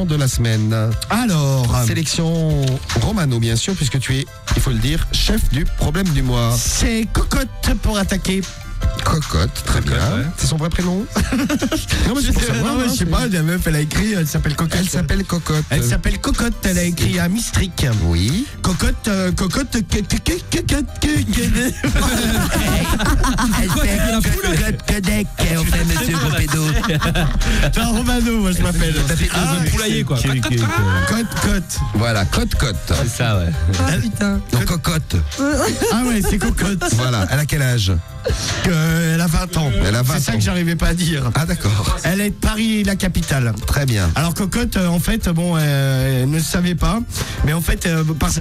De la semaine. Alors, Sélection Romano, bien sûr, puisque tu es, il faut le dire, chef du problème du mois. c'est Cocotte pour attaquer. Cocotte, très bien. ouais. C'est son vrai prénom? Non, mais c'est pour savoir, je sais pas, la meuf, elle a écrit, elle s'appelle Cocotte. Elle s'appelle Cocotte. Elle s'appelle Cocotte, elle a écrit à Mistrick. Oui. Cocotte. Elle fait Codec, on fait monsieur Pompidou. Jean Romano, moi je m'appelle. Dans un poulailler, quoi. Cocotte. Voilà, Cocotte. C'est ça, ouais. Ah putain. Donc Cocotte. Ah ouais, c'est Cocotte. Voilà, elle a quel âge? Elle a 20 ans. Elle a 20 C'est ça ans. que j'arrivais pas à dire. Ah d'accord. Elle est de Paris, la capitale. Très bien. Alors Cocotte, en fait, bon, elle ne savait pas, mais en fait,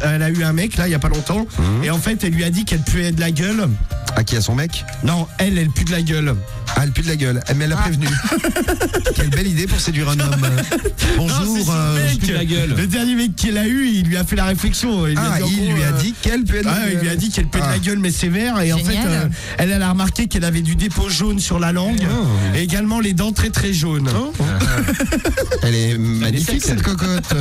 elle a eu un mec là il y a pas longtemps, et en fait, elle lui a dit qu'elle puait de la gueule. À qui a son mec? Non, elle pue de la gueule. Ah, elle pue de la gueule. Mais elle l'a prévenu. Quelle belle idée pour séduire un homme. Non, c'est Bonjour. son mec. pue de la gueule. Le dernier mec qu'il a eu, il lui a fait la réflexion. Il Il lui a dit qu'elle puait de la gueule. Il lui a dit qu'elle puait de la gueule mais sévère, et en fait Génial. elle a remarqué qu'elle avait du dépôt jaune sur la langue et également les dents très très jaunes. Elle est magnifique sexy. cette cocotte.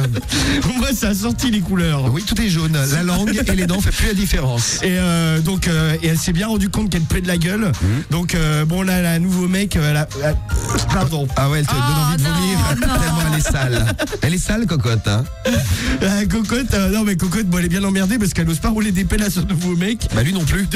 Moi ça a sorti les couleurs. Oui, tout est jaune. La langue et les dents fait plus la différence. Et donc et elle s'est bien rendu compte qu'elle puait de la gueule. Donc bon là, elle a un nouveau mec. Pardon. Ah ouais, elle te donne envie de non, vomir non. tellement elle est sale. Elle est sale, Cocotte, hein. Cocotte, non mais Cocotte, bon, elle est bien emmerdée parce qu'elle n'ose pas rouler des pelles à son nouveau mec. Bah lui non plus.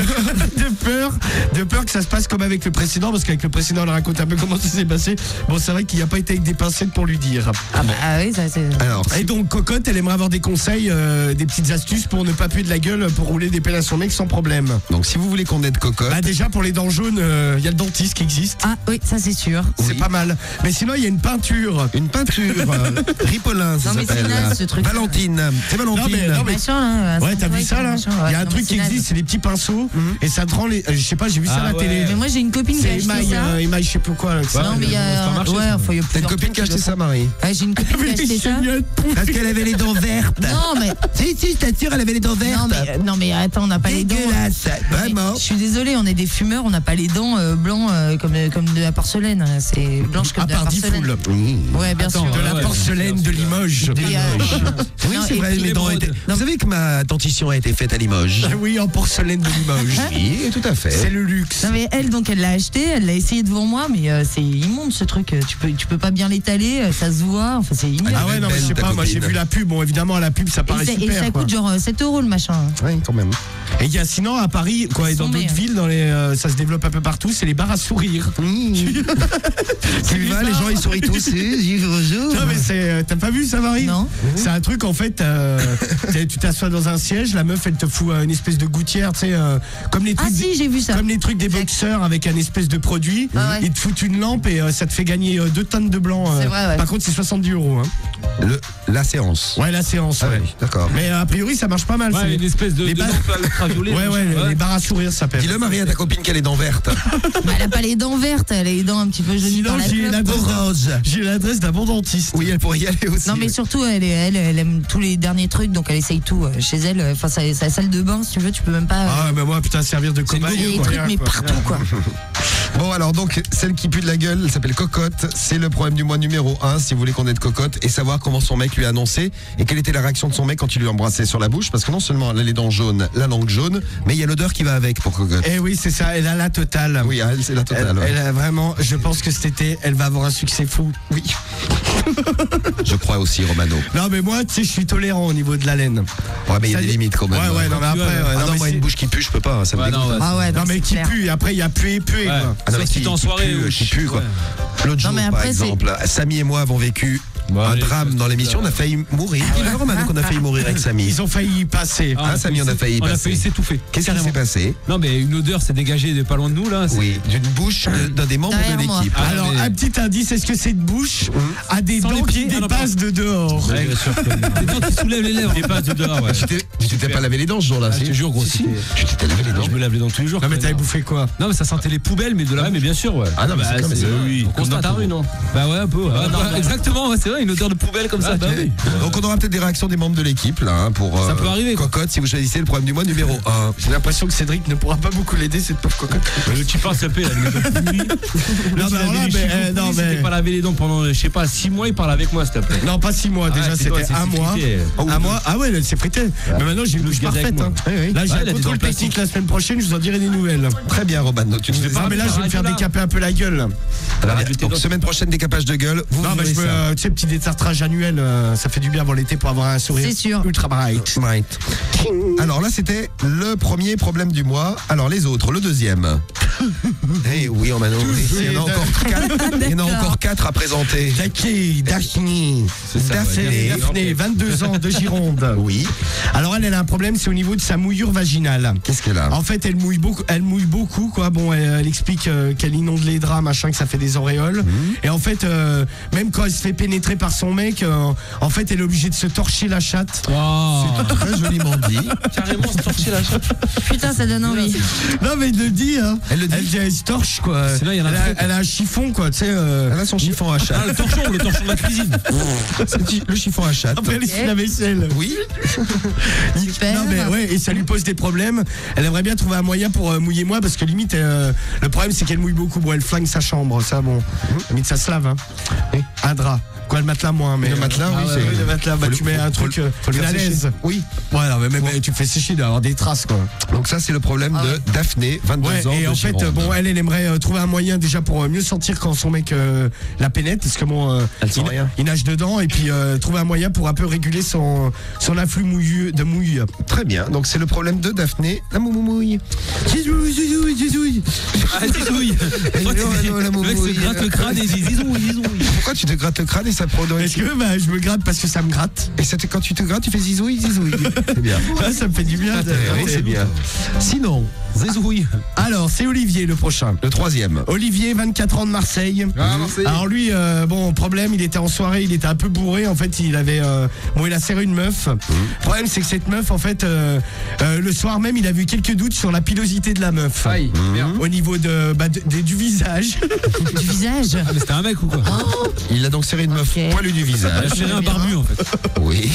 De peur que ça se passe comme avec le précédent, parce qu'avec le précédent, elle raconte un peu comment ça s'est passé. Bon, c'est vrai qu'il n'y a pas été avec des pincettes pour lui dire. Ah bah oui, ça c'est. Alors, Et donc Cocotte, elle aimerait avoir des conseils, des petites astuces pour ne pas puer de la gueule, pour rouler des pelles à son mec sans problème. donc si vous voulez qu'on aide Cocotte, Bah déjà pour les dents jaunes, il y a le dentiste qui existe. Ah oui, ça c'est sûr. C'est pas mal. Mais sinon, il y a une peinture. une peinture, Ripolin, ça Non, mais c'est s'appelle. naze, ce truc. Valentine, c'est Valentine. Non, mais- Machin, là, Ouais, t'as vu ça là? Il y a un truc qui existe, c'est des petits pinceaux, et ça te rend les. Je sais pas, j'ai vu ça à Ah la ouais. télé. Mais moi j'ai une copine qui a C'est acheté Email, ça. Email, je sais plus quoi. Là, que ça. Non, mais il y a. supermarché, Ouais, ça. enfin, il y a T'as une plusieurs copine trucs qui a acheté le ça, font. Marie? Ouais, j'ai une copine qui a acheté ça. Parce qu'elle avait les dents vertes. Non, mais. Si, je t'assure, elle avait les dents vertes. Non, mais attends, on n'a pas les dents. Dégueulasse. Vraiment. Je suis désolée, on est des fumeurs, on n'a pas les dents blancs comme de la porcelaine. C'est blanche comme À de la part porcelaine. Diffoul. Ouais, bien Attends, sûr. De la ouais, porcelaine bien de sûr. Limoges. Et, Oui, non, c'est et vrai, puis mes les dents brodes. étaient. Vous savez que ma dentition a été faite à Limoges? Ah oui, en porcelaine de Limoges. Oui, tout à C'est fait. le luxe. Non mais elle donc elle l'a acheté, elle l'a essayé devant moi, mais c'est immonde ce truc. Tu peux pas bien l'étaler, ça se voit. Enfin c'est ignoble. Ah ouais, non, mais je sais ta pas, moi j'ai copine. vu la pub. Bon, évidemment, la pub ça paraît et super. ça quoi. coûte genre 7 € le machin. Oui, quand même. Et il y a sinon à Paris, quoi, et dans Sombé, d'autres hein. villes, ça se développe un peu partout, c'est les bars à sourire. Tu vas, les gens ils sourient tous. Non mais t'as pas vu ça, Marie? Non. C'est un truc en fait, tu t'assois dans un siège, la meuf elle te fout une espèce de gouttière, tu sais, comme les Ah trucs. si, j'ai vu ça. Comme les trucs des boxeurs avec un espèce de produit, Ah ouais. ils te foutent une lampe et ça te fait gagner 2 tonnes de blanc. C'est vrai, ouais. Par contre, c'est 70 €. Hein. La séance. Ouais, la séance. Ah ouais. oui, d'accord. Mais a priori, ça marche pas mal. Ouais, c'est- une espèce de les bars- lampe ultraviolet. Ouais, les bars à sourire, ça s'appelle. Dis-le, Marie, à ta copine qu'elle a les dents vertes. Bah, elle a pas les dents vertes, elle a les dents un petit peu jaunies Sinon, par la j'ai clope. l'adresse Orange. j'ai l'adresse d'un bon dentiste. Oui, elle pourrait y aller aussi. Non mais surtout elle aime tous les derniers trucs, donc elle essaye tout chez elle. Enfin sa salle de bain, si tu veux, tu peux même pas. Ah, mais moi, putain, servir de Il y a cobaye. des quoi, trucs rien, mais quoi. partout quoi. Bon, alors, donc, celle qui pue de la gueule, elle s'appelle Cocotte. C'est le problème du mois numéro 1, si vous voulez qu'on aide Cocotte, et savoir comment son mec lui a annoncé, et quelle était la réaction de son mec quand il lui embrassait sur la bouche, parce que non seulement elle a les dents jaunes, la langue jaune, mais il y a l'odeur qui va avec pour Cocotte. Eh oui, c'est ça, elle a la totale. Oui, elle, c'est la totale. Elle, ouais. elle a vraiment, je pense que cet été, elle va avoir un succès fou. Oui. Je crois aussi, Romano. Non, mais moi, tu sais, je suis tolérant au niveau de la laine. Ouais, mais il y a Ça des dit- limites quand même. Ouais, non, mais après, Ah Ah non, non, mais moi, c'est- une bouche qui pue, je peux pas, ça me Ouais, dégoûte. non, ouais. Ah ouais, non, mais c'est qui clair. pue, après, il y a puer, Ouais. quoi. Ah non, mais Sauf si t'es en qui soirée pue, ou qui pue, quoi. L'autre Non, jour, mais par après, c'est- exemple, Samy et moi avons vécu Bon, un allez, drame dans l'émission, on a failli mourir. Dis-le, Romano, qu'on a failli mourir avec Samy. Ils ont failli y passer. Ah, Hein, Samy, on a failli On a passer. failli s'étouffer. Qu'est-ce qui s'est passé? Non, mais une odeur s'est dégagée de pas loin de nous là. c'est- Oui, d'une bouche d'un des membres Derrière de moi. l'équipe. Ah, Alors, mais- un petit indice, est-ce que cette bouche a des Sans dents les qui pieds, ah, non, dépassent de dehors? Ouais, bien sûr. Des dents qui soulèvent les lèvres. Des passes de dehors, ouais. Tu t'es pas lavé les dents ce jour-là, Ah, je te jure, gros. Si, si. c'était- Tu t'es lavé les dents. Je me lave les dents tous les jours. Non, mais t'avais connard. bouffé quoi? Non, mais ça sentait les poubelles, mais de la. Ouais, mais bien sûr, ouais. Ah non, mais c'est comme ça. oui. On Comme constate, dans ta rue, non? Bah ouais, un peu. Ouais. Exactement, ouais, c'est vrai. une odeur de poubelle comme ça. Bah oui. Donc on aura peut-être des réactions des membres de l'équipe là hein, pour Ça peut arriver, quoi. Cocotte si vous choisissez le problème du mois numéro 1. J'ai l'impression que Cédric ne pourra pas beaucoup l'aider, cette pauvre cocotte. Tu parles CP là, Non, mais pas lavé les dents pendant, je sais pas, 6 mois, il parle avec moi, s'il te plaît. Non, pas 6 mois, déjà, c'est quoi, c'était c'est 1 mois. frité. Un mois. Ah ouais, c'est frité. Mais maintenant, j'ai une bouche garde avec parfaite. moi. Hein. Là, j'ai Ouais, un il a des contrôle dents technique la semaine prochaine, je vous en dirai des nouvelles. Très bien Robano, tu ne fais Ah, pas. mais là, je vais me faire décaper un peu la gueule. Donc semaine prochaine décapage de gueule. Vous Non, mais verrez je ça. veux, tu sais, petit détartrage annuel, ça fait du bien avant l'été pour avoir un sourire. C'est sûr. Ultra bright. Right. Alors là c'était le premier problème du mois. Alors les autres, le deuxième. Eh oui, en Mano, il y en a encore 4. Il y en a encore 4 à présenter. Jackie, Daphne, Daphné, 22 ans de Gironde. Oui. Alors elle a un problème, c'est au niveau de sa mouillure vaginale. Qu'est-ce qu'elle a? En fait, elle mouille beaucoup, quoi. Bon, elle explique qu'elle inonde les draps, machin, que ça fait des auréoles. Et en fait, même quand elle se fait pénétrer par son mec, en fait, elle est obligée de se torcher la chatte. Oh. Très joliment dit. Carrément, se torcher la chatte. Putain, ça donne envie. Non, mais il le dit, hein. Elle le dit. Elle se torche, quoi. C'est là, il y en a Elle a un chiffon, quoi, tu sais. Elle a son chiffon à chatte. Ah, le torchon de la cuisine. Le chiffon à chatte. Après, elle essuie la vaisselle. Oui. Super. Non mais ouais, et ça lui pose des problèmes. Elle aimerait bien trouver un moyen pour mouiller moins parce que limite le problème c'est qu'elle mouille beaucoup. Bon, elle flingue sa chambre, ça bon. Limite ça se lave hein. Un drap. Quoi, le matelas moins, mais Le matelas, oui, c'est. le matelas, bah, tu mets un truc faut le à faire sécher. l'aise. Oui. Voilà, mais tu fais sécher d'avoir des traces quoi. Donc ça c'est le problème de Daphné, 22 Ouais, ans. et de en fait, Gironde. bon, elle aimerait trouver un moyen déjà pour mieux sentir quand son mec la pénètre, parce que bon, Elle sent rien. il nage dedans, et puis trouver un moyen pour un peu réguler son afflux de mouille. Très bien. Donc c'est le problème de Daphné, la moumouille. Zizouille, zizouille, zizouille. Ah, zizouille. Le mec se gratte le crâne et dit zizouille. Pourquoi tu te grattes le crâne et ça produit? Est-ce que bah, je me gratte parce que ça me gratte? Et quand tu te grattes, tu fais zizouille. C'est bien. Ah, ça me fait du bien. Oui, c'est bien. Sinon, Zizouille. Alors, c'est Olivier le prochain. le troisième. Olivier, 24 ans de Marseille. Alors lui, bon, problème, il était en soirée, il était un peu bourré. En fait, il avait, il a serré une meuf. Le problème, c'est que cette meuf, en fait, le soir même, il a vu quelques doutes sur la pilosité de la meuf. Aïe, merde. Au niveau du visage. Du visage. Ah, mais c'était un mec ou quoi? Il a donc serré une meuf Ok. poilue du Il a visage. serré un barbu en fait. Oui.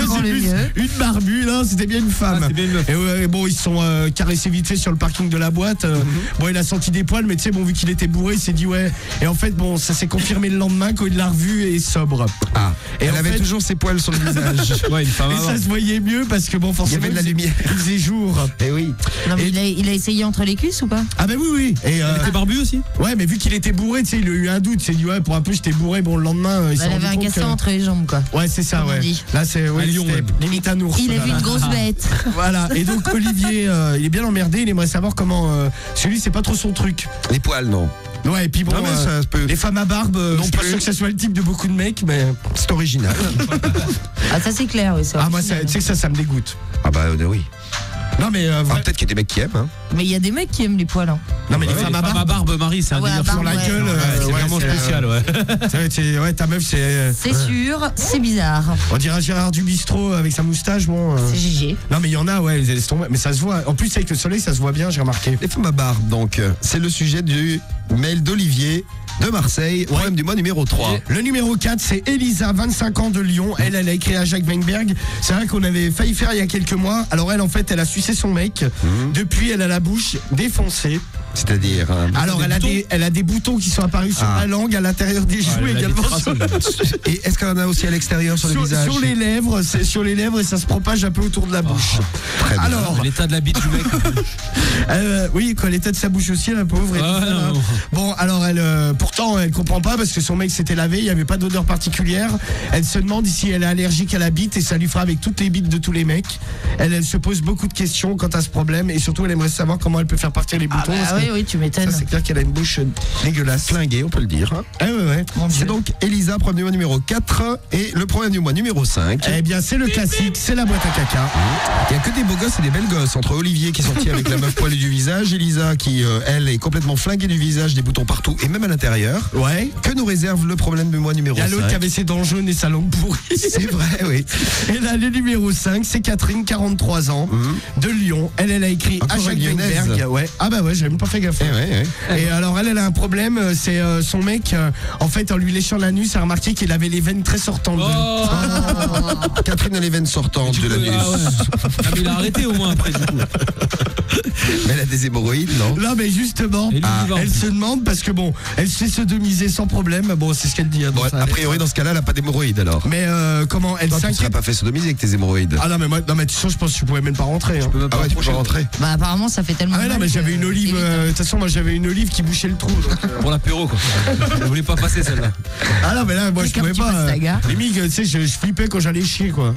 Comment le mieux. Une barbue, là, c'était bien une femme. Ah, c'est bien une meuf. Et bon, ils se sont caressés vite fait sur le parking de la boîte. Bon, il a senti des poils, mais tu sais, bon, vu qu'il était bourré, il s'est dit ouais. Et en fait, bon, ça s'est confirmé le lendemain quand il l'a revu et sobre. Ah. Et Elle en avait fait- toujours ses poils sur le visage. Ouais, une femme Et avant. ça se voyait mieux parce que bon, forcément, Il y avait de la lumière. il faisait jour. Eh oui. Non, mais Et- il a essayé entre les cuisses ou pas? Ah bah oui. Et T'es barbu aussi? ouais, mais vu qu'il était bourré, tu sais, il a eu un doute. Il s'est dit ouais, pour un peu, j'étais bourré. Bon, le lendemain, il s'est Elle avait rendu un compte casson que- entre les jambes, quoi. Ouais, c'est ça, Comme on ouais. dit. Là, c'est ouais, Un lion, c'était même. limite un ours. Il a vu une grosse bête. Voilà. Et donc Olivier, il est bien emmerdé. Il aimerait savoir comment. Celui, c'est pas trop son truc. Les poils, non. Ouais, et puis bon, Non, mais ça peut. les femmes à barbe, non pas plus. sûr que ça soit le type de beaucoup de mecs, mais C'est original. Ah, ça c'est clair, oui. ah moi, tu sais que ça me dégoûte. Ah bah oui. Non mais Ah, vrai- peut-être qu'il y a des mecs qui aiment. Hein. Mais il y a des mecs qui aiment les poils. Hein. non mais les Ouais, femmes à femme à barbe, barbe, Marie, c'est un Ah ouais, délire à sur barbe, la ouais. gueule. C'est ouais, vraiment c'est, spécial, ouais. ouais, ta meuf c'est. C'est sûr, c'est bizarre. On dirait Gérard Dubistrot avec sa moustache, bon. C'est GG. Non mais il y en a, ouais, elles laissent tomber. Mais ça se voit. En plus avec le soleil, ça se voit bien, j'ai remarqué. Les femmes à barbe, donc, c'est le sujet du mail d'Olivier de Marseille, problème du mois numéro 3. Le numéro 4, c'est Elisa, 25 ans de Lyon. Elle a écrit à Jacques Weinberg. C'est vrai qu'on avait failli faire il y a quelques mois. Alors elle, en fait, elle a sucé son mec. Depuis, elle a la bouche défoncée. C'est-à-dire. Alors elle a des boutons qui sont apparus sur Ah. la langue, à l'intérieur des joues elle a des également. traces, Sur, Et est-ce qu'elle en a aussi à l'extérieur sur le visage? sur les lèvres, c'est sur les lèvres et ça se propage un peu autour de la bouche. Très bien. Alors, L'état de la bite du mec. oui, quoi, l'état de sa bouche aussi, la pauvre. Et Ah, tout ça, là. non. Bon, alors pourtant, elle comprend pas parce que son mec s'était lavé, il y avait pas d'odeur particulière. Elle se demande si elle est allergique à la bite et ça lui fera avec toutes les bites de tous les mecs. Elle se pose beaucoup de questions quant à ce problème et surtout, elle aimerait savoir comment elle peut faire partir les boutons. parce que oui, tu m'étonnes. ça, c'est clair qu'elle a une bouche dégueulasse. Flingué, on peut le dire. hein. Ah ouais. Mon Dieu. C'est donc Elisa, problème du mois numéro 4. Et le problème du mois numéro 5. Eh bien, c'est le classique, c'est la boîte à caca. Il n'y a que des beaux gosses et des belles gosses. Entre Olivier qui est sorti avec la meuf poilue du visage, Elisa qui, elle, est complètement flinguée du visage, des boutons partout et même à l'intérieur. l'intérieur. Ouais. Que nous réserve le problème du mois numéro Il y a 5? l'autre qui avait ses dents jaunes et sa langue pourrie. C'est vrai, oui. Et là, le numéro 5, c'est Catherine, 43 ans, de Lyon. Elle a écrit à Encore Jacques une lyonnaise. Weinberg. Ouais. Ah bah ouais, j'avais même pas fait gaffe. Et alors, elle a un problème, c'est son mec, en fait, en lui léchant l'anus, elle a remarqué qu'il avait les veines très sortantes. Catherine a les veines sortantes de l'anus. Ah ouais. Ah, mais il a arrêté au moins après du coup. Mais elle a des hémorroïdes, non? Là, mais justement, Et lui, il va en elle plus. se demande, parce que bon, elle sait sodomiser sans problème. Bon, c'est ce qu'elle dit. Hein, Bon, dans sa a priori, lettre. dans ce cas-là, elle n'a pas d'hémorroïdes alors. Mais comment elle Toi, tu ne serais s'inquiète. pas fait sodomiser avec tes hémorroïdes. Ah non, mais moi, non, mais tu sais, je pense que tu pouvais même pas rentrer. Hein. Ah ouais, tu peux pas rentrer. Bah apparemment ça fait tellement Ah ouais, non, mal mais j'avais que- une olive. De toute façon, moi, j'avais une olive qui bouchait le trou. donc, Pour l'apéro quoi. Je voulais pas passer celle-là. Ah non, mais là, moi, Et je comme pouvais tu pas. passes ta gare. Limite, tu sais, je flippais quand j'allais chier, quoi.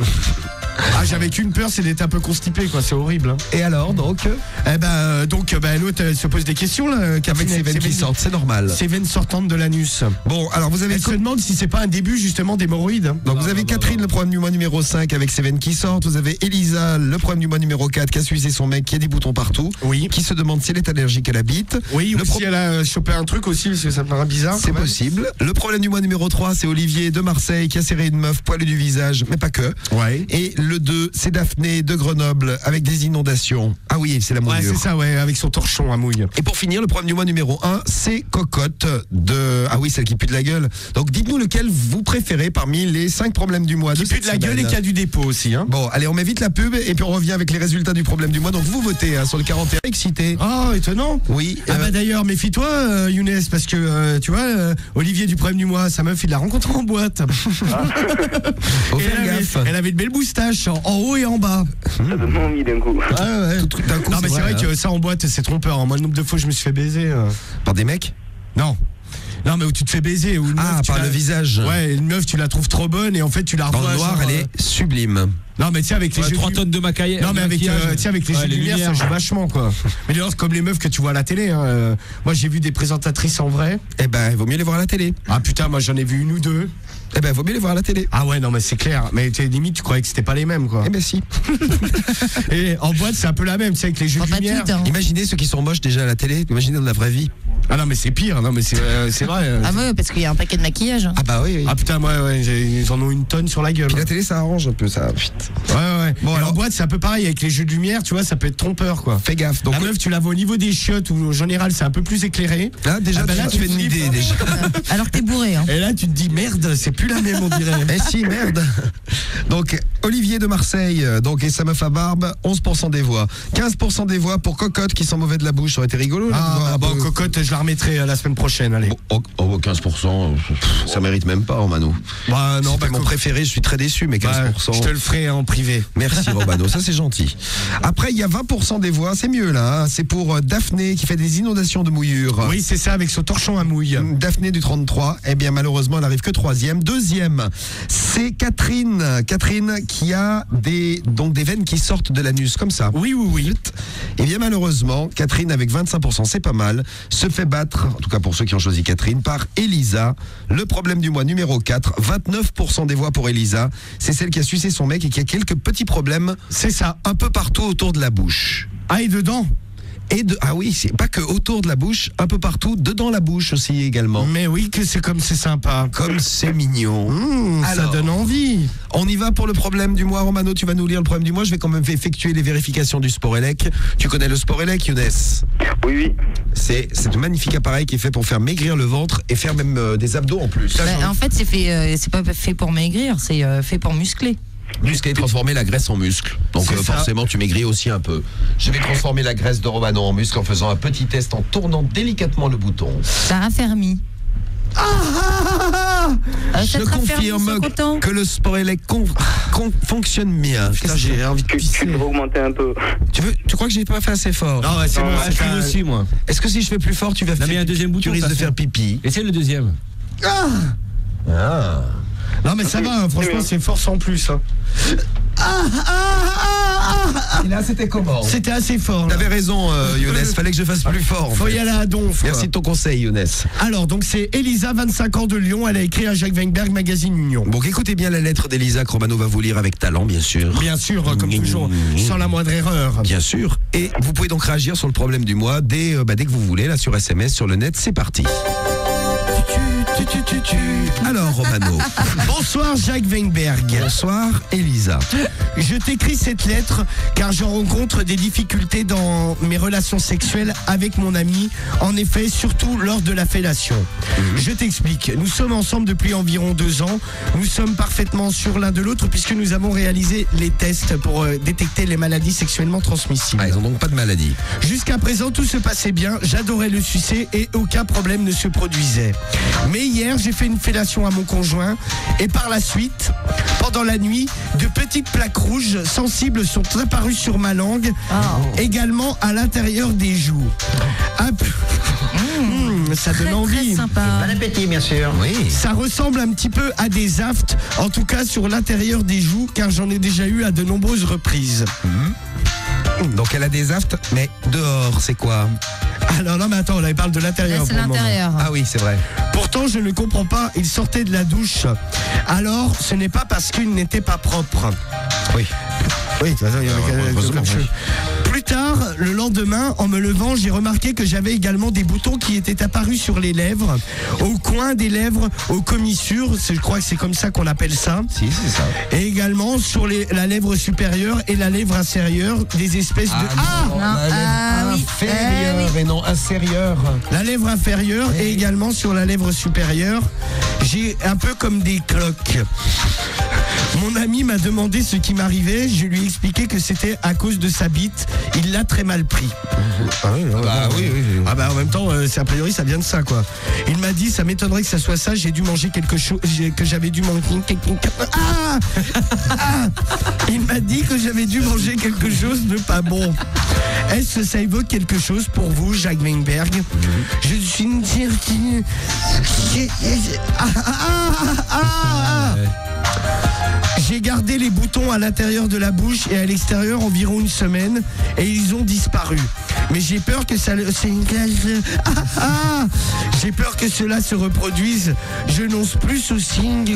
Ah, j'avais qu'une peur, c'est d'être un peu constipé, quoi. C'est horrible. Hein. Et alors, donc, Eh ben, l'autre, elle se pose des questions, là. avec Catherine, ses veines qui sortent, c'est normal. Ses veines sortantes de l'anus. Bon, alors vous avez Elle se demande si c'est pas un début, justement, d'hémorroïdes. donc vous avez Catherine, le problème du mois numéro 5 avec ses veines qui sortent. Vous avez Elisa, le problème du mois numéro 4 qui a suicé son mec, qui a des boutons partout, Oui. qui se demande si elle est allergique à la bite. Oui, Le ou si elle a chopé un truc aussi, parce que ça me paraît bizarre. C'est quand même. possible. Le problème du mois numéro 3, c'est Olivier de Marseille qui a serré une meuf poilue du visage, mais pas que. Ouais. Et le 2, c'est Daphné de Grenoble avec des inondations. Ah oui, c'est la Ouais, mouillure. c'est ça, ouais, avec son torchon à mouille. Et pour finir, le problème du mois numéro 1, c'est Cocotte de... Ah oui, celle qui pue de la gueule. Donc dites-nous lequel vous préférez parmi les 5 problèmes du mois. Qui de pue cette de la gueule et semaine. qui a du dépôt aussi, hein. Bon, allez, on met vite la pub et puis on revient avec les résultats du problème du mois. Donc vous votez sur le 41. Excité. Oh, étonnant. Oui. Ah bah d'ailleurs, méfie-toi, Younes, parce que tu vois, Olivier du problème du mois, sa meuf, il l'a rencontré en boîte. Faut Et faire gaffe. elle avait une belle moustache, en haut et en bas. Ça m'a envie d'un coup. Ouais. Tout d'un coup, Non, mais c'est vrai hein. que ça en boîte, c'est trompeur. Moi, le nombre de fois que je me suis fait baiser. Par des mecs. Non. Non, mais où tu te fais baiser. Où une Ah, meuf, tu par la- le visage. Ouais, une meuf, tu la trouves trop bonne et en fait, tu la Dans revois. le noir, genre, elle est sublime. Non, mais tu sais, avec les Ouais, jeux 3 de tonnes de maquillage. Non mais avec, tu sais, avec les jeux de lumière, ça joue vachement quoi. Mais d'ailleurs comme les meufs que tu vois à la télé, hein, moi j'ai vu des présentatrices en vrai. Eh ben, il vaut mieux les voir à la télé. Ah putain, moi j'en ai vu une ou deux. Eh ben, il vaut mieux les voir à la télé. Ah ouais non mais c'est clair. Mais limite tu croyais que c'était pas les mêmes quoi. Eh ben si. Et en boîte c'est un peu la même, tu sais avec les jeux de Pas lumière. toutes, hein. Imaginez ceux qui sont moches déjà à la télé. Imaginez dans la vraie vie. Ah non mais c'est pire, non mais c'est vrai. Ah ouais, parce qu'il y a un paquet de maquillage. hein. Ah bah oui. Ah putain moi ouais, ils en ont une tonne sur la gueule. Puis la télé, ça arrange un peu ça. Vite. Ouais. Bon, Et alors- en boîte c'est un peu pareil avec les jeux de lumière, tu vois, ça peut être trompeur quoi. Fais gaffe. Donc La meuf tu la vois au niveau des chiottes où en général c'est un peu plus éclairé. là déjà, Ah bah tu là, te fais une flippes. idée déjà. Alors que t'es bourré. Hein. Et là tu te dis merde, c'est plus la même on dirait. Eh si, merde. Donc, Olivier de Marseille, donc, et sa meuf à barbe, 11% des voix. 15% des voix pour Cocotte qui sent mauvais de la bouche. Ça aurait été rigolo. là, de voir Ah un bon, peu. cocotte, je la remettrai la semaine prochaine, allez. Oh, 15%, ça mérite même pas, Romano. Bah non, C'était mon préféré, je suis très déçu, mais 15%. je te le ferai en privé. Merci Romano, ça c'est gentil. Après, il y a 20% des voix, c'est mieux là. hein. C'est pour Daphné qui fait des inondations de mouillure. Oui, c'est ça, avec son torchon à mouille. Daphné du 33, eh bien malheureusement elle arrive que 3e. 2e, c'est Catherine. Catherine qui a des veines qui sortent de l'anus comme ça. Oui. Eh bien malheureusement, Catherine avec 25%, c'est pas mal, se fait battre, en tout cas pour ceux qui ont choisi Catherine, par Elisa. Le problème du mois numéro 4, 29% des voix pour Elisa. C'est celle qui a sucé son mec et qui a quelques petits problèmes C'est ça. un peu partout autour de la bouche. Ah, et dedans. Ah oui, c'est pas que autour de la bouche, un peu partout, dedans la bouche aussi également. Mais oui, que c'est comme c'est sympa. Comme c'est mignon. Ça Alors, donne envie. on y va pour le problème du mois. Romano, tu vas nous lire le problème du mois. Je vais quand même effectuer les vérifications du Sporelec. Tu connais le Sporelec, Younes? Oui. C'est un magnifique appareil qui est fait pour faire maigrir le ventre et faire même des abdos en plus. Bah, en fait, c'est pas fait pour maigrir, c'est fait pour muscler. Muscler et transformer la graisse en muscle. Donc C'est ça. forcément, tu maigris aussi un peu. Je vais transformer la graisse de Romano en muscle en faisant un petit test en tournant délicatement le bouton. Ça raffermit. Ça Je te raffermit, confirme sois content. que le Sporelec fonctionne bien. Putain, j'ai envie de Tu pisser. peux augmenter un peu. Tu crois que j'ai pas fait assez fort? Non, ouais, c'est bon, Je fais aussi moi. Est-ce que si je fais plus fort, tu vas Non, mais il y a un deuxième bouton, tu risques ça de fait. faire pipi? Et c'est le deuxième. Ah. Non, mais ça va, hein, franchement, c'est force en plus. Hein. Et là, c'était comment? C'était assez fort. Là. T'avais raison, Younes. Fallait que je fasse plus fort. en Faut fait. y aller à donf. quoi. Merci de ton conseil, Younes. Alors, donc c'est Elisa, 25 ans de Lyon. Elle a écrit à Jacques Weinberg, magazine Union. Bon, écoutez bien la lettre d'Elisa que Romano va vous lire avec talent, bien sûr. Bien sûr, comme toujours, sans la moindre erreur. Bien sûr. Et vous pouvez donc réagir sur le problème du mois dès que vous voulez, là sur SMS, sur le net. C'est parti. Alors, Romano. Bonsoir Jacques Weinberg. Bonsoir, Elisa. Je t'écris cette lettre car je rencontre des difficultés dans mes relations sexuelles avec mon ami, en effet, surtout lors de la fellation. Je t'explique. Nous sommes ensemble depuis environ 2 ans. Nous sommes parfaitement sûrs l'un de l'autre puisque nous avons réalisé les tests pour détecter les maladies sexuellement transmissibles. Ah, ils n'ont donc pas de maladie. Jusqu'à présent, tout se passait bien, j'adorais le sucer et aucun problème ne se produisait. Mais hier, j'ai fait une fellation à mon conjoint et par la suite, pendant la nuit, de petites plaques rouges sensibles sont apparues sur ma langue, également à l'intérieur des joues. Un peu... ça donne envie. Très sympa. Bon appétit, bien sûr. Oui. Ça ressemble un petit peu à des aftes, en tout cas sur l'intérieur des joues, car j'en ai déjà eu à de nombreuses reprises. Donc elle a des aftes, mais dehors, c'est quoi? Alors non mais attends, là il parle de Là, l'intérieur. c'est pour le moment. l'intérieur. Ah oui, c'est vrai. Pourtant, je ne comprends pas, il sortait de la douche. Alors, ce n'est pas parce qu'il n'était pas propre. Oui. Oui, de toute façon, il y avait heureusement, quelque chose. oui. Plus tard, le lendemain, en me levant, j'ai remarqué que j'avais également des boutons qui étaient apparus sur les lèvres, au coin des lèvres, aux commissures, je crois que c'est comme ça qu'on appelle ça, Si, c'est ça. et également sur la lèvre supérieure et la lèvre inférieure, des espèces de... non, oui. inférieure et non inférieure. La lèvre inférieure et également sur la lèvre supérieure, j'ai un peu comme des cloques. Mon ami m'a demandé ce qui m'arrivait, je lui ai expliqué que c'était à cause de sa bite, il l'a très mal pris. Bah oui. Ah bah en même temps, a priori ça vient de ça quoi. Il m'a dit, ça m'étonnerait que ça soit ça, j'ai dû manger quelque chose, que j'avais dû manger... Il m'a dit que j'avais dû manger quelque chose de pas bon. Est-ce que ça évoque quelque chose pour vous, Jacques Weinberg? Je suis une certaine... J'ai gardé les boutons à l'intérieur de la bouche et à l'extérieur environ 1 semaine et ils ont disparu. Mais j'ai peur que ça... J'ai peur que cela se reproduise. Je n'ose plus ce signe de...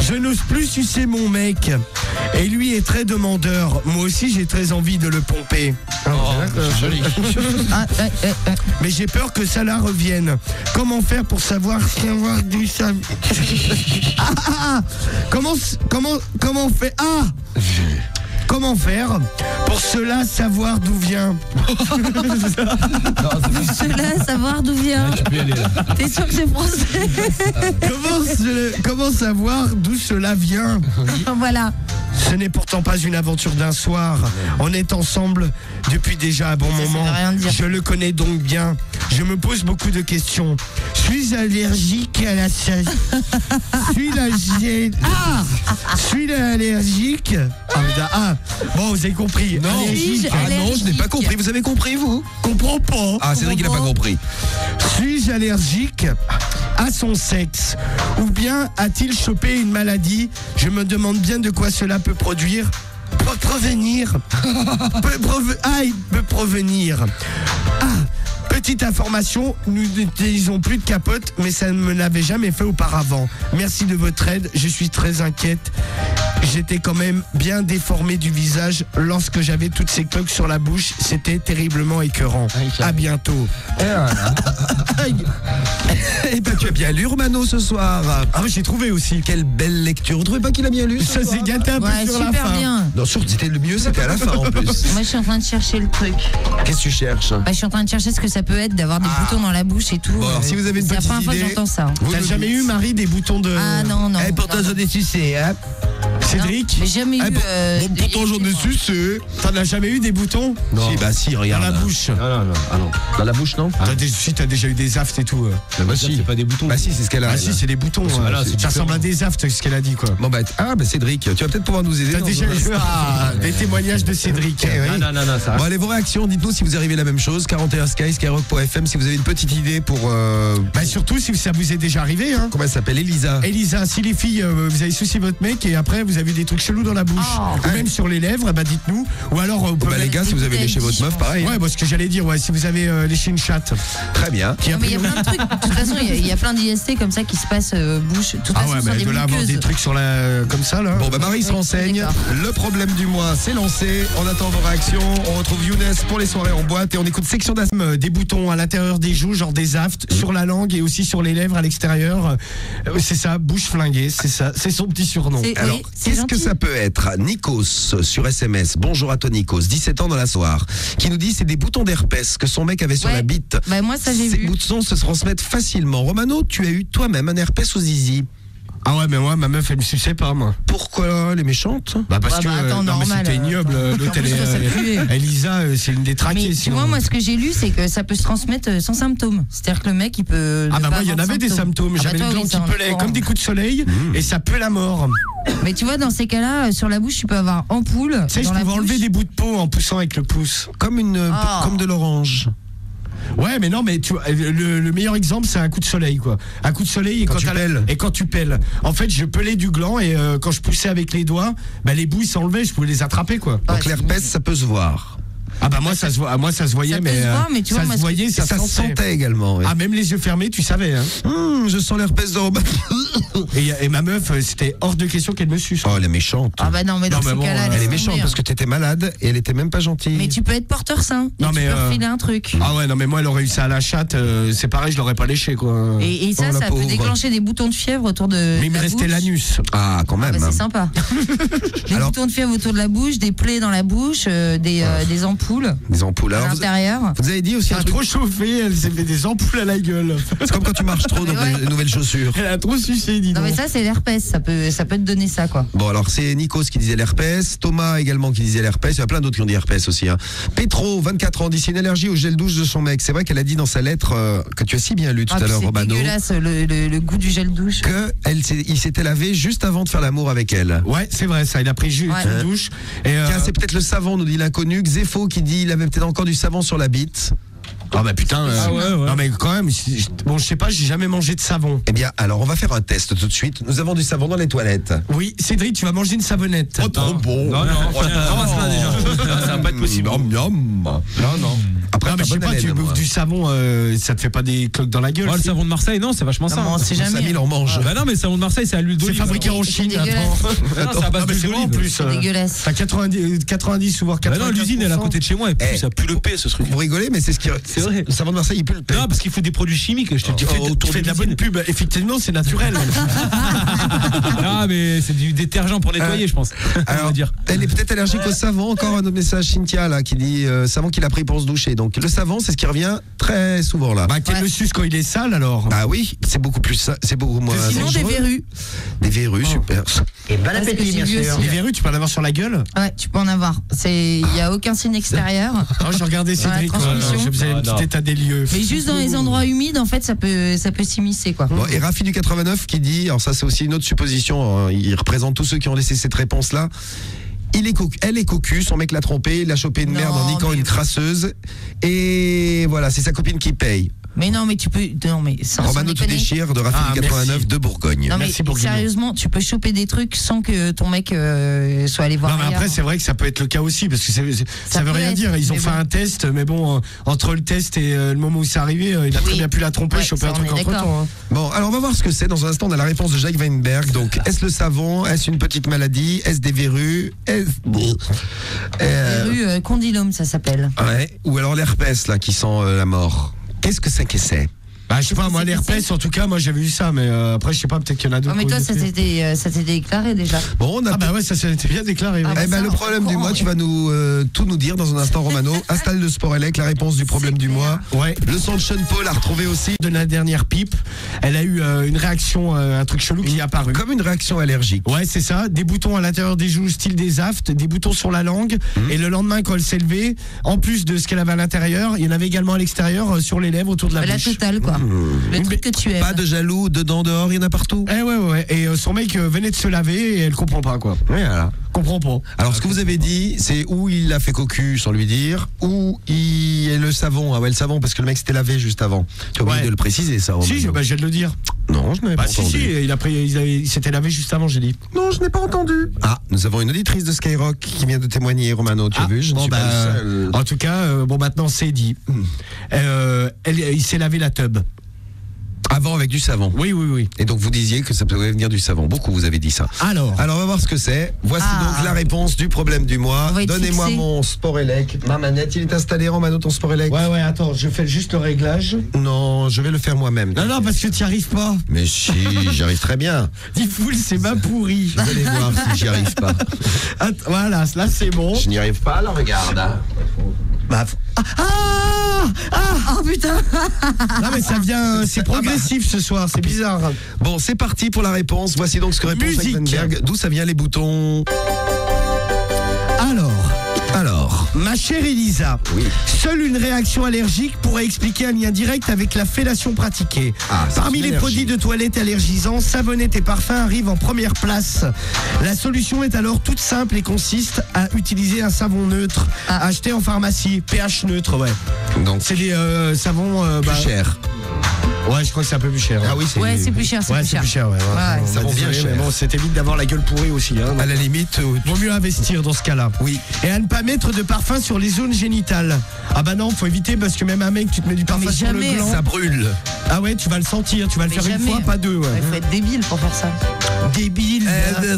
Je n'ose plus sucer mon mec. Et lui est très demandeur. Moi aussi, j'ai très envie de le pomper. Joli. Mais j'ai peur que ça la revienne. Comment faire pour savoir d'où ça... Comment faire... Comment faire pour cela savoir d'où vient? Cela, savoir d'où vient. Tu peux y aller là. T'es sûr que c'est français? Comment savoir d'où cela vient? Voilà. Ce n'est pourtant pas une aventure d'un soir. On est ensemble depuis déjà un bon moment. veut rien dire. Je le connais donc bien. Je me pose beaucoup de questions. Suis-je allergique à la chaise? Suis-je allergique? Bon, vous avez compris. Non. Allergique. Ah non, je n'ai pas compris. Vous avez compris, vous? Comprends pas. Ah, Cédric, il n'a pas compris. Suis-je allergique à son sexe? Ou bien a-t-il chopé une maladie? Je me demande bien de quoi cela peut provenir. Petite information, nous n'utilisons plus de capote, mais ça ne me l'avait jamais fait auparavant. Merci de votre aide, je suis très inquiète. J'étais quand même bien déformé du visage lorsque j'avais toutes ces cloques sur la bouche. C'était terriblement écœurant. À bientôt. Eh ben, tu as bien lu, Romano, ce soir. Ah, j'ai trouvé aussi. Quelle belle lecture. Vous trouvez pas qu'il a bien lu ce Ça soir? s'est gâté un peu Ouais, sur la super fin. bien. Non, sûr, c'était le mieux, c'était à la fin en plus. Moi, je suis en train de chercher le truc. Qu'est-ce que tu cherches? Bah, je suis en train de chercher ce que ça peut être d'avoir des boutons dans la bouche et tout. Bon, alors, si vous avez une C'est la petite première fois que idée, j'entends ça. vous T'as nous jamais dites. eu, Marie, des boutons de... Ah non, non. Pourtant, non. j'en ai sucé, hein. Cédric? J'ai jamais eu. pourtant j'en ai sucé. T'en as jamais eu des boutons? Si, Dans regarde. la bouche. Non. Ah non. Dans la bouche, non? Si t'as déjà eu des aftes et tout. Bah si. C'est pas des boutons. Bah si, c'est ce qu'elle a. Ah si, c'est des boutons. Voilà, c'est ça différent. ressemble à des aftes, ce qu'elle a dit quoi. Bon bah Cédric, tu vas peut-être pouvoir nous aider. T'as dans déjà un eu instant. des témoignages de Cédric. Non, ça Bon allez, vos réactions, dites-nous si vous arrivez à la même chose. 41 Sky, skyrock.fm, si vous avez une petite idée pour... Bah surtout si ça vous est déjà arrivé. Hein. Comment elle s'appelle? Elisa. Elisa, si les filles, vous avez souci votre mec et après vous avez avez vu des trucs chelous dans la bouche, ou même sur les lèvres, bah dites-nous. Ou alors, on peut les gars, si vous avez léché votre meuf, pareil. Ouais, ce que j'allais dire, si vous avez léché une chatte. Très bien. Non, mais il y a plein de trucs. De toute façon, il y a plein d'IST comme ça qui se passent bouche. De toute façon, mais des de là avoir des trucs sur comme ça, là. Bon, Marie se renseigne. Le problème du mois, c'est lancé. On attend vos réactions. On retrouve Younes pour les soirées en boîte et on écoute Section d'asthme. Des boutons à l'intérieur des joues, genre des aftes, sur la langue et aussi sur les lèvres à l'extérieur. C'est ça, bouche flinguée, c'est ça. C'est son petit surnom. Alors, qu'est-ce que ça peut être? Nikos sur SMS. Bonjour à toi, Nikos, 17 ans dans la soirée, qui nous dit c'est des boutons d'herpès que son mec avait sur la bite. Bah, moi, ça, j'ai vu. Ces boutons se transmettent facilement. Romano, tu as eu toi-même un herpès au zizi? Ah ouais, mais moi, ma meuf, elle me suçait pas, moi. Pourquoi? Elle est méchante? Bah parce que attends, non, mais normal, c'était ignoble. L'hôtel Elisa, c'est une des traquées. Mais tu vois, moi, ce que j'ai lu, c'est que ça peut se transmettre sans symptômes. C'est-à-dire que le mec, il peut. Ah bah moi, il y en avait des symptômes. J'avais le gland qui pelait comme des coups de soleil et ça pue la mort. Mais tu vois, dans ces cas-là, sur la bouche, tu peux avoir ampoule. Tu sais, je pouvais enlever des bouts de peau en poussant avec le pouce. Comme de l'orange. Ouais, mais non, mais tu vois, le meilleur exemple, c'est un coup de soleil, quoi. Un coup de soleil et quand tu pelles. En fait, je pelais du gland et quand je poussais avec les doigts, les bouts s'enlevaient, je pouvais les attraper, quoi. Donc l'herpès, ça peut se voir. Ah bah moi ça se voyait, mais tu vois, ça se voyait, ça se sentait également. Oui. Ah, même les yeux fermés, tu savais. Hein. Je sens l'herpès dans et ma meuf, c'était hors de question qu'elle me suce. Oh, elle est méchante. Ah bah non, mais dans ce cas-là, elle est méchante parce que t'étais malade et elle était même pas gentille. Mais tu peux être porteur sain. Non, mais tu peux refiler un truc. Ah ouais, non mais moi elle aurait eu ça à la chatte, c'est pareil, je l'aurais pas léché, quoi. Et ça peut déclencher des boutons de fièvre autour de. Mais il me restait l'anus. Ah, quand même. C'est sympa. Des boutons de fièvre autour de la bouche, des plaies dans la bouche, des ampoules. Des ampoules. À l'intérieur. Vous avez dit aussi un truc. Trop chauffé, elle s'est fait des ampoules à la gueule. C'est comme quand tu marches trop dans des nouvelles chaussures. Elle a trop sucé, dis donc. Non mais ça c'est l'herpès, ça peut te donner ça, quoi. Bon, alors c'est Nikos qui disait l'herpès, Thomas également qui disait l'herpès, il y a plein d'autres qui ont dit herpès aussi. Hein. Petro, 24 ans, dit c'est une allergie au gel douche de son mec. C'est vrai qu'elle a dit dans sa lettre que tu as si bien lu tout à l'heure, Romano. C'est dégueulasse le goût du gel douche. Il s'était lavé juste avant de faire l'amour avec elle. Ouais, c'est vrai ça, il a pris juste une douche. Tiens, c'est peut-être le savon, nous dit l'inconnu. Xéfo qui dit il avait peut-être encore du savon sur la bite. Ah bah putain, non mais quand même, bon je sais pas, j'ai jamais mangé de savon. Eh bien alors on va faire un test tout de suite. Nous avons du savon dans les toilettes. Oui, Cédric, tu vas manger une savonnette. Oh trop bon. Non, ramasse-la déjà. Ça va pas être possible. Non. Après, mais je sais pas, tu bouffes du savon, ça te fait pas des cloques dans la gueule? Le savon de Marseille, non, c'est vachement ça. Non, c'est jamais. Samy en mange. Bah non, mais le savon de Marseille, c'est à l'huile d'olive. C'est fabriqué en Chine. C'est à base d'huile d'olive. Plus. C'est dégueulasse. T'as 90 ou voire 80. Bah non, l'usine elle est à côté de chez moi et puis ça pue le paix ce truc. Vous rigolez, mais c'est ce qui. C'est vrai. Le savon de Marseille, il pue le paix. Non, parce qu'il faut des produits chimiques, je te le dis. Tu fais de la bonne pub, effectivement, c'est naturel. Ah, mais c'est du détergent pour nettoyer, je pense. Alors, elle est peut-être allergique au savon. Encore un autre message, Cynthia, là, qui dit savon qu'il a pris pour se doucher. Donc, le savon, c'est ce qui revient très souvent, là. Bah, qu'elle le suce quand il est sale, alors. Ah oui, c'est beaucoup moins. Sinon, des verrues. Des verrues, super. Et bon appétit, bien sûr. Les verrues, tu peux en avoir sur la gueule? Ouais, tu peux en avoir. Il y a aucun signe extérieur. Je regardais Cédric, je faisais un petit état des lieux. Mais juste dans les endroits humides, en fait, ça peut s'immiscer, quoi. Bon, et Rafi du 89 qui dit, alors ça c'est aussi une autre supposition, il représente tous ceux qui ont laissé cette réponse-là. Elle est cocu, son mec l'a trompé, il a chopé une merde en niquant une crasseuse. Et voilà, c'est sa copine qui paye. Mais non, mais tu peux. Non, mais sans Romano te déchire de Rafi du 89 de Bourgogne. Non, mais sérieusement, tu peux choper des trucs sans que ton mec soit allé voir. Non, mais après, c'est vrai que ça peut être le cas aussi, parce que ça veut rien dire. Ils ont fait un test, mais bon, entre le test et le moment où c'est arrivé, il a très bien pu la tromper, choper un truc entre temps. Bon, alors on va voir ce que c'est. Dans un instant, on a la réponse de Jacques Weinberg. Donc, est-ce le savon? Est-ce une petite maladie? Est-ce des verrues? Verrues condylome, ça s'appelle. Ouais. Ou alors l'herpès, là, qui sent la mort. Qu'est-ce que c'est que c'est? Bah, je sais pas, moi, l'herpès, en tout cas, moi, j'avais vu ça, mais après, je sais pas, peut-être qu'il y en a d'autres. Mais toi, ça s'était déclaré déjà. Bon, Ah, bah ouais, ça s'était bien déclaré. Eh ben, le problème du mois, tu vas tout nous dire dans un instant, Romano. Installe le Sport Elec, la réponse du problème du mois. Ouais. Le son de Sean Paul a retrouvé aussi. De la dernière pipe, elle a eu une réaction, un truc chelou qui est apparu. Comme une réaction allergique. Ouais, c'est ça. Des boutons à l'intérieur des joues, style des aftes, des boutons sur la langue. Et le lendemain, quand elle s'est levée, en plus de ce qu'elle avait à l'intérieur, il y en avait également à l'extérieur, sur les lèvres, autour de la bouche. La totale, quoi. Le truc que tu aimes. Pas de jaloux, dedans, dehors, il y en a partout. Ouais. Et son mec venait de se laver et elle comprend pas, quoi. Voilà. Comprends pas. Alors, ce que vous avez dit, c'est où il a fait cocu sans lui dire, où il est le savon. Ah ouais, le savon, parce que le mec s'était lavé juste avant. Tu as oublié Ouais. de le préciser, ça. Si, je Romano. viens de le dire. Non, je n'avais pas Bah, si, entendu. il s'était lavé juste avant, j'ai dit. Non, je n'ai pas entendu. Ah, nous avons une auditrice de Skyrock qui vient de témoigner, Romano. Tu as vu, je ne bon, suis pas le seul. en tout cas, bon, maintenant c'est dit. Il s'est lavé la tub. Avant avec du savon. Oui, oui, oui. Et donc vous disiez que ça pouvait venir du savon. Beaucoup vous avez dit ça. Alors, Alors on va voir ce que c'est. Voici Ah. donc la réponse du problème du mois. On va être Donnez-moi fixé. mon Sport Elec. Ma manette, il est installé, Romano, ton Sport Elec? ouais, attends, je fais juste le réglage. Non, je vais le faire moi-même. Non, parce que tu n'y arrives pas. Mais si, j'arrive très bien. Dis full, c'est ma pourri. Vous allez voir si j'y arrive pas. Voilà, là c'est bon. Je n'y arrive pas, alors regarde. hein. Bah, Oh putain. non mais ça vient, c'est progressif ce soir, c'est bizarre. Bon, c'est parti pour la réponse. Voici donc ce que répond Musique. Weinberg. D'où ça vient les boutons? Alors, Ma chère Elisa, oui. seule une réaction allergique pourrait expliquer un lien direct avec la fellation pratiquée. Ah, c'est Parmi une les allergie. produits de toilette allergisants, savonnettes et parfums arrivent en première place. La solution est alors toute simple et consiste à utiliser un savon neutre, acheté en pharmacie, pH neutre, ouais. Donc, C'est des savons plus cher. Ouais, je crois que c'est un peu plus cher. Ah oui, c'est Ouais, c'est plus cher, c'est Ouais, plus c'est cher. plus cher, ouais. Ouais. Ça vaut bien Désolé, cher. mais bon, c'était vite d'avoir la gueule pourrie aussi. Hein, À la limite, Vaut mieux investir dans ce cas-là. oui. Et à ne pas mettre de parfum sur les zones génitales. Ah bah non, faut éviter parce que même un mec, tu te mets du parfum mais sur jamais, le gland. Ça brûle. Ah ouais, tu vas le sentir, tu vas le Mais faire une jamais. fois, pas deux. Il Ouais. faut être débile pour faire ça. Débile.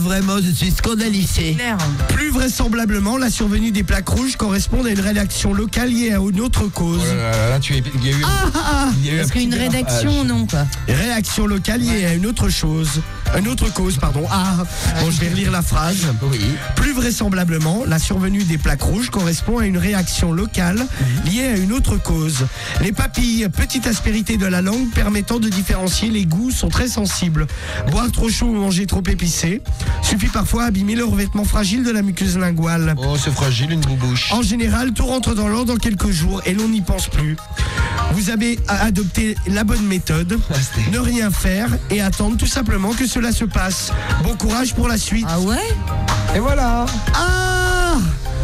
Vraiment, je suis scandalisé. Claire. Plus vraisemblablement, la survenue des plaques rouges correspond à une réaction locale liée à une autre cause. Oh là là, là, il y a eu, il y a eu un Parce petit qu'une dérapage. rédaction, non quoi. Réaction locale liée à une autre chose. Une autre cause, pardon. Ah, bon, je vais relire la phrase. Oui. Plus vraisemblablement, la survenue des plaques rouges correspond à une réaction locale liée à une autre cause. Les papilles, petite aspérité de la langue permettant de différencier les goûts, sont très sensibles. Boire trop chaud ou manger trop épicé suffit parfois à abîmer le revêtement fragile de la muqueuse linguale. Oh, c'est fragile, une boubouche. En général, tout rentre dans l'ordre en quelques jours et l'on n'y pense plus. Vous avez à adopter la bonne méthode, ne rien faire et attendre tout simplement que cela se passe. Bon courage pour la suite. Ah ouais. Et voilà. Ah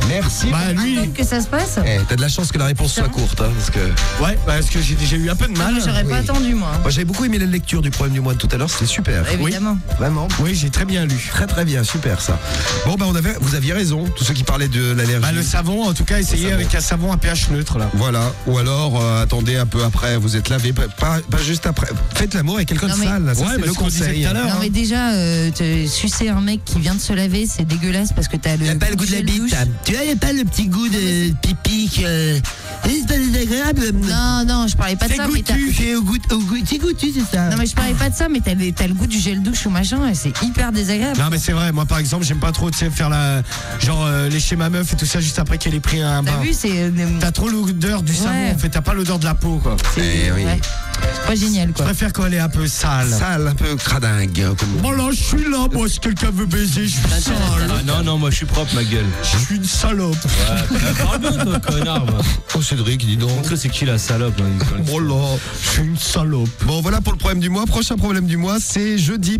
Merci. Bah lui, Attendre que ça se passe. Eh, t'as de la chance que la réponse soit courte, hein, parce que ouais, parce que j'ai eu un peu de Ah, mal. moi, j'aurais pas attendu moi. moi j'avais beaucoup aimé la lecture du problème du mois de tout à l'heure, c'était super. Évidemment. Vraiment. Oui, j'ai très bien lu. Très très bien, super ça. Bon bah vous aviez raison, tous ceux qui parlaient de l'allergie. Bah, le savon, en tout cas, essayez savon. avec un savon à pH neutre là. Voilà, ou alors attendez un peu après, vous êtes lavé, pas juste après. Faites l'amour avec quelqu'un de Non, mais- sale, ça Ouais, c'est mais le ce qu'on disait conseil. tout à l'heure. Non mais déjà, sucer un mec qui vient de se laver, c'est dégueulasse parce que t'as le. Il n'y a pas le goût de la gel bite. douche. Tu vois, il n'y a pas le petit goût de pipi que. C'est pas désagréable. Non, je parlais pas de C'est ça. Mais t'as- Tu fais au goût, c'est goûtu, c'est ça. Non mais je parlais pas de ça, mais t'as le goût du gel douche ou machin, et c'est hyper désagréable. Non mais c'est vrai, moi par exemple, j'aime pas trop, tu sais, faire la genre lécher ma meuf et tout ça juste après qu'elle ait pris un T'as bain. vu, c'est. T'as trop l'odeur du savon, Ouais. en fait, t'as pas l'odeur de la peau quoi. Eh oui. Ouais. C'est pas génial Je quoi. préfère quand elle est un peu sale. Sale, un peu cradingue. Comme... Bon là, je suis là, moi, si quelqu'un veut baiser, je suis sale. Ah non, moi je suis propre, ma gueule. Je suis une salope. Parle bien, toi, connard. moi. Oh Cédric, dis donc. Montre c'est qui la salope. Hein, Oh là, je suis une salope. Bon voilà pour le problème du mois. Prochain problème du mois, c'est jeudi.